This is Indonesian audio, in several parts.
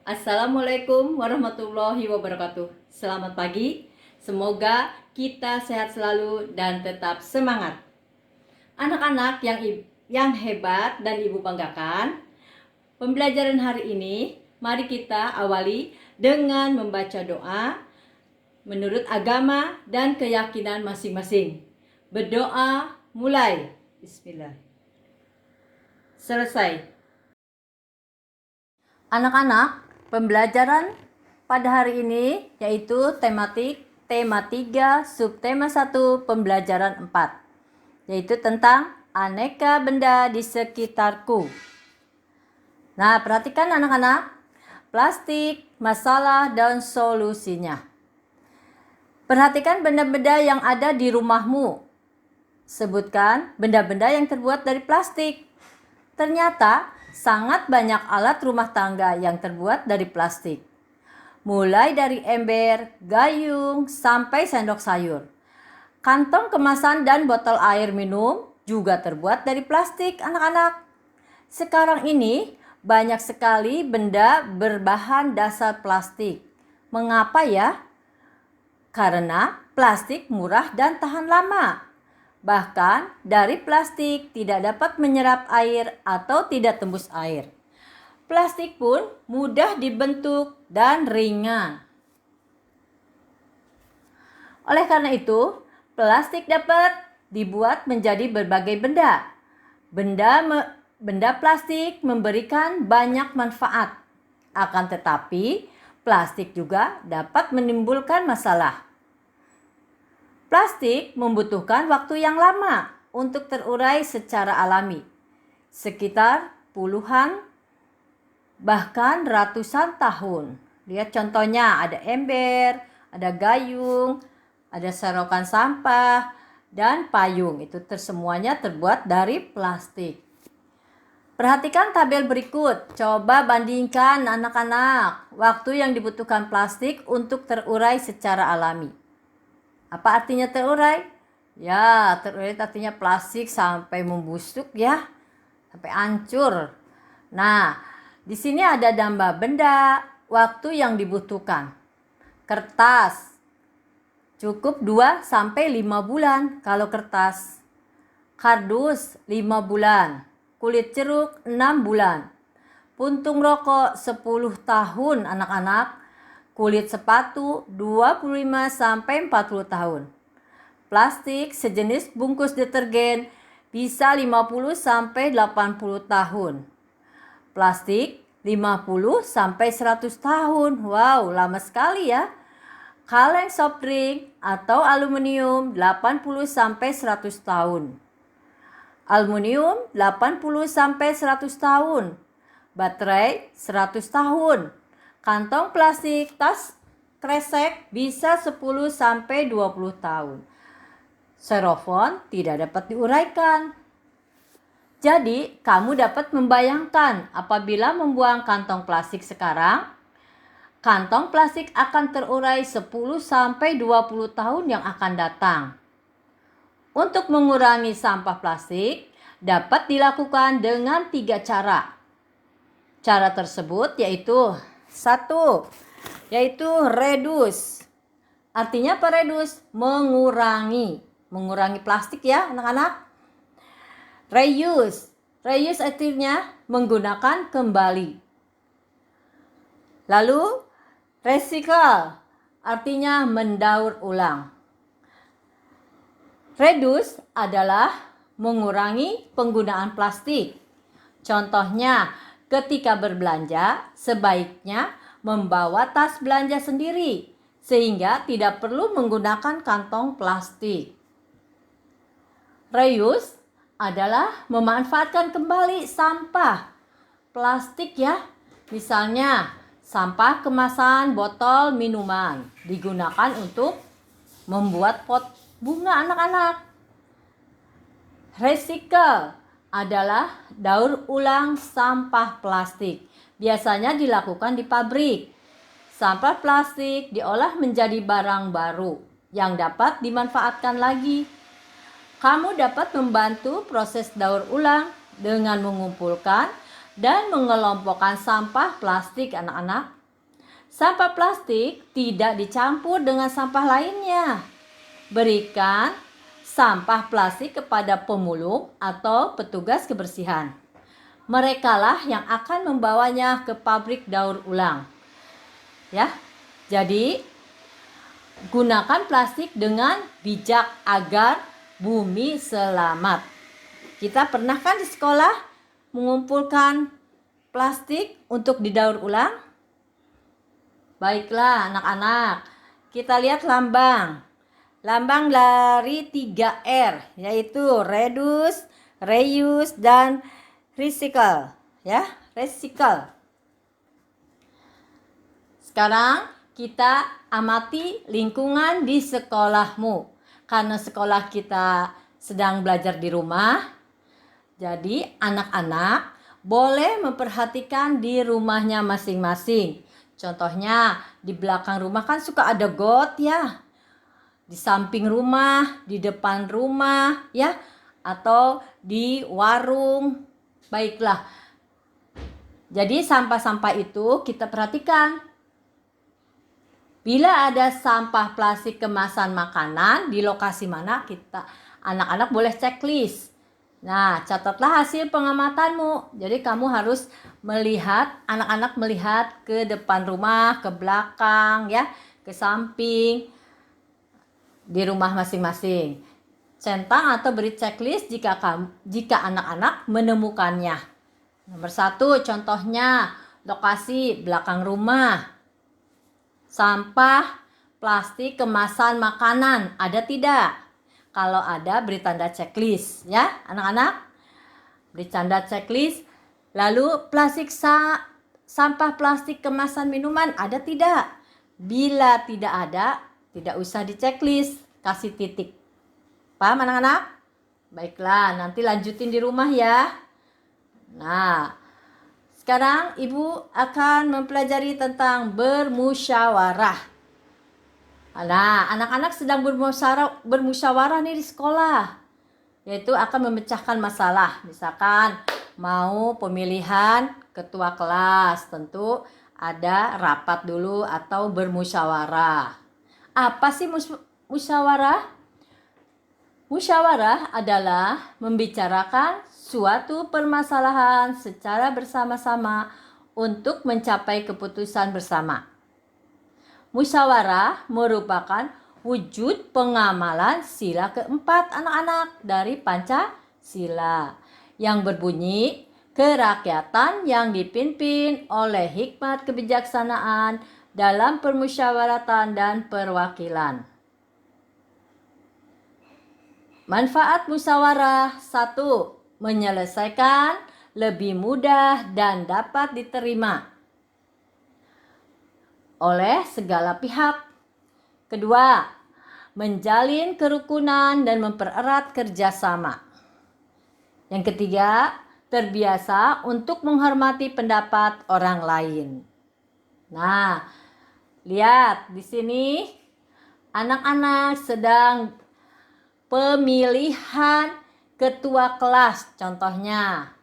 Assalamualaikum warahmatullahi wabarakatuh. Selamat pagi. Semoga kita sehat selalu dan tetap semangat. Anak-anak yang hebat dan Ibu banggakan, pembelajaran hari ini mari kita awali dengan membaca doa menurut agama dan keyakinan masing-masing. Berdoa mulai. Bismillah. Selesai. Anak-anak, pembelajaran pada hari ini yaitu tema 3 subtema 1 pembelajaran 4, yaitu tentang aneka benda di sekitarku. Nah, perhatikan anak-anak, plastik, masalah dan solusinya. Perhatikan benda-benda yang ada di rumahmu. Sebutkan benda-benda yang terbuat dari plastik. Ternyata sangat banyak alat rumah tangga yang terbuat dari plastik. Mulai dari ember, gayung, sampai sendok sayur. Kantong kemasan dan botol air minum juga terbuat dari plastik, anak-anak. Sekarang ini banyak sekali benda berbahan dasar plastik. Mengapa ya? Karena plastik murah dan tahan lama. Bahkan dari plastik tidak dapat menyerap air atau tidak tembus air. Plastik pun mudah dibentuk dan ringan. Oleh karena itu, plastik dapat dibuat menjadi berbagai benda. Benda plastik memberikan banyak manfaat. Akan tetapi, plastik juga dapat menimbulkan masalah. Plastik membutuhkan waktu yang lama untuk terurai secara alami, sekitar puluhan bahkan ratusan tahun. Lihat contohnya, ada ember, ada gayung, ada serokan sampah, dan payung. Itu semuanya terbuat dari plastik. Perhatikan tabel berikut. Coba bandingkan anak-anak waktu yang dibutuhkan plastik untuk terurai secara alami. Apa artinya terurai? Ya, terurai artinya plastik sampai membusuk ya, sampai hancur. Nah, di sini ada gambar benda, waktu yang dibutuhkan. Kertas, cukup 2-5 bulan kalau kertas. Kardus 5 bulan. Kulit jeruk 6 bulan. Puntung rokok 10 tahun anak-anak. Kulit sepatu 25-40 tahun. Plastik sejenis bungkus detergen bisa 50-80 tahun. Plastik 50-100 tahun. Wow, lama sekali ya. Kaleng soft drink atau aluminium 80-100 tahun. Aluminium 80-100 tahun. Baterai 100 tahun. Kantong plastik tas kresek bisa 10-20 tahun. Styrofoam tidak dapat diuraikan. Jadi, kamu dapat membayangkan apabila membuang kantong plastik sekarang, kantong plastik akan terurai 10-20 tahun yang akan datang. Untuk mengurangi sampah plastik, dapat dilakukan dengan 3 cara. Cara tersebut yaitu 1. Yaitu reduce. Artinya apa reduce? Mengurangi plastik ya anak-anak. Reuse artinya menggunakan kembali. Lalu recycle artinya mendaur ulang. Reduce adalah mengurangi penggunaan plastik. Contohnya, ketika berbelanja, sebaiknya membawa tas belanja sendiri, sehingga tidak perlu menggunakan kantong plastik. Reuse adalah memanfaatkan kembali sampah plastik ya. Misalnya, sampah kemasan botol minuman digunakan untuk membuat pot bunga anak-anak. Recycle adalah daur ulang sampah plastik. Biasanya dilakukan di pabrik. Sampah plastik diolah menjadi barang baru yang dapat dimanfaatkan lagi. Kamu dapat membantu proses daur ulang dengan mengumpulkan dan mengelompokkan sampah plastik anak-anak. Sampah plastik tidak dicampur dengan sampah lainnya. Berikan sampah plastik kepada pemulung atau petugas kebersihan. Merekalah yang akan membawanya ke pabrik daur ulang. Ya. Jadi, gunakan plastik dengan bijak agar bumi selamat. Kita pernah kan di sekolah mengumpulkan plastik untuk didaur ulang? Baiklah anak-anak, kita lihat lambang. Lambang dari 3R, yaitu reduce, reuse, dan recycle. Ya, recycle. Sekarang kita amati lingkungan di sekolahmu. Karena sekolah kita sedang belajar di rumah, jadi anak-anak boleh memperhatikan di rumahnya masing-masing. Contohnya di belakang rumah kan suka ada got ya. Di samping rumah, di depan rumah ya. Atau di warung. Baiklah. Jadi sampah-sampah itu kita perhatikan. Bila ada sampah plastik kemasan makanan di lokasi mana, kita anak-anak boleh checklist. Nah, catatlah hasil pengamatanmu. Jadi kamu harus melihat, anak-anak melihat ke depan rumah, ke belakang ya, ke samping di rumah masing-masing. Centang atau beri checklist jika anak-anak menemukannya. Nomor 1, contohnya lokasi belakang rumah. Sampah plastik kemasan makanan ada tidak? Kalau ada, beri tanda checklist ya anak-anak. Beri tanda checklist. Lalu sampah plastik kemasan minuman ada tidak? Bila tidak ada, tidak usah di checklist, kasih titik. Paham anak-anak? Baiklah, nanti lanjutin di rumah ya. Nah, sekarang ibu akan mempelajari tentang bermusyawarah. Nah, anak-anak sedang bermusyawarah nih di sekolah, yaitu akan memecahkan masalah. Misalkan mau pemilihan ketua kelas, tentu ada rapat dulu atau bermusyawarah. Apa sih musyawarah? Musyawarah adalah membicarakan suatu permasalahan secara bersama-sama untuk mencapai keputusan bersama. Musyawarah merupakan wujud pengamalan sila keempat anak-anak dari Pancasila yang berbunyi kerakyatan yang dipimpin oleh hikmat kebijaksanaan dalam permusyawaratan dan perwakilan. Manfaat musyawarah 1. Menyelesaikan lebih mudah dan dapat diterima oleh segala pihak. Kedua, menjalin kerukunan dan mempererat kerjasama. Yang ketiga, terbiasa untuk menghormati pendapat orang lain. Nah, lihat di sini anak-anak sedang pemilihan ketua kelas. Contohnya,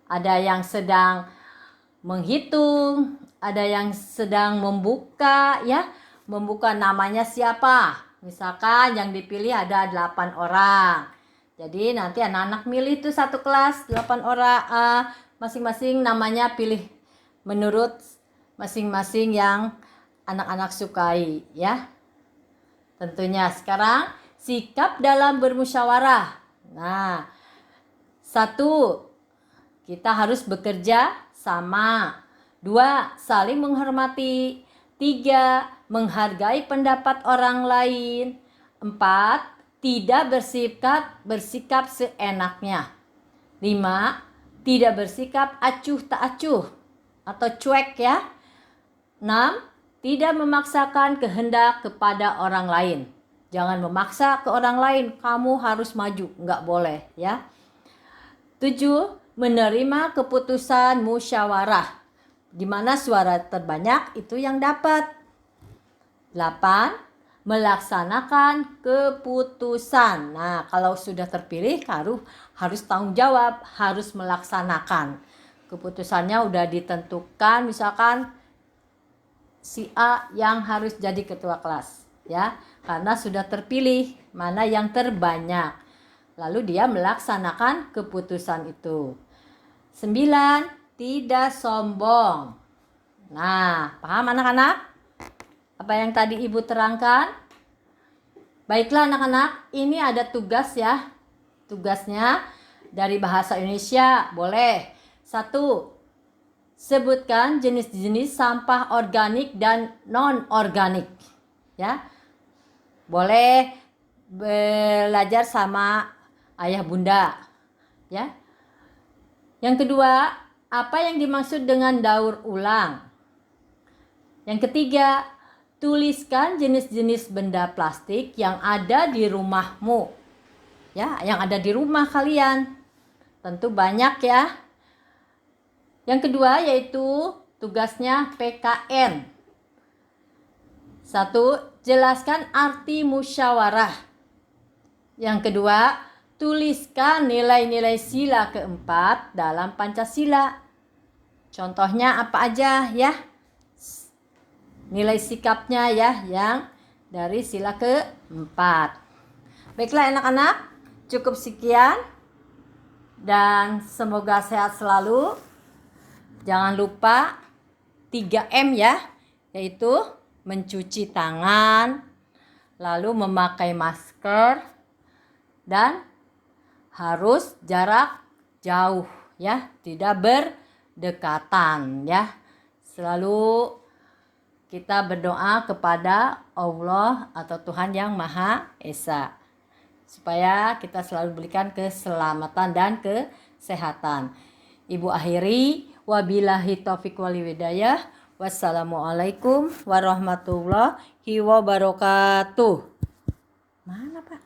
ada yang sedang menghitung, ada yang sedang membuka ya, membuka namanya siapa. Misalkan yang dipilih ada 8 orang. Jadi nanti anak-anak milih tuh satu kelas 8 orang, masing-masing namanya pilih menurut masing-masing yang anak-anak sukai ya. Tentunya sekarang sikap dalam bermusyawarah. Nah, 1, kita harus bekerja sama. 2, saling menghormati. 3, menghargai pendapat orang lain. 4, tidak bersikap seenaknya. 5, tidak bersikap acuh tak acuh atau cuek ya. 6, tidak memaksakan kehendak kepada orang lain. Jangan memaksa ke orang lain, kamu harus maju, nggak boleh ya. 7, menerima keputusan musyawarah, di mana suara terbanyak itu yang dapat. 8, melaksanakan keputusan. Nah, kalau sudah terpilih harus tanggung jawab, harus melaksanakan keputusannya udah ditentukan, misalkan si A yang harus jadi ketua kelas, ya, karena sudah terpilih mana yang terbanyak. Lalu dia melaksanakan keputusan itu. 9. Tidak sombong. Nah, paham anak-anak? Apa yang tadi Ibu terangkan? Baiklah anak-anak, ini ada tugas ya. Tugasnya dari bahasa Indonesia, boleh. 1. Sebutkan jenis-jenis sampah organik dan non-organik. Ya. Boleh belajar sama ayah bunda. Ya. Yang kedua, apa yang dimaksud dengan daur ulang? Yang ketiga, tuliskan jenis-jenis benda plastik yang ada di rumahmu. Ya, yang ada di rumah kalian. Tentu banyak ya. Yang kedua yaitu tugasnya PKN. 1. Jelaskan arti musyawarah. Yang kedua, tuliskan nilai-nilai sila keempat dalam Pancasila. Contohnya apa aja ya? Nilai sikapnya ya yang dari sila keempat. Baiklah anak-anak, cukup sekian dan semoga sehat selalu. Jangan lupa 3M ya, yaitu mencuci tangan, lalu memakai masker, dan harus jarak jauh ya, tidak berdekatan ya. Selalu kita berdoa kepada Allah atau Tuhan yang Maha Esa supaya kita selalu berikan keselamatan dan kesehatan. Ibu akhiri, wabillahi taufiq wal hidayah. Wassalamualaikum warahmatullahi wabarakatuh. Mana Pak?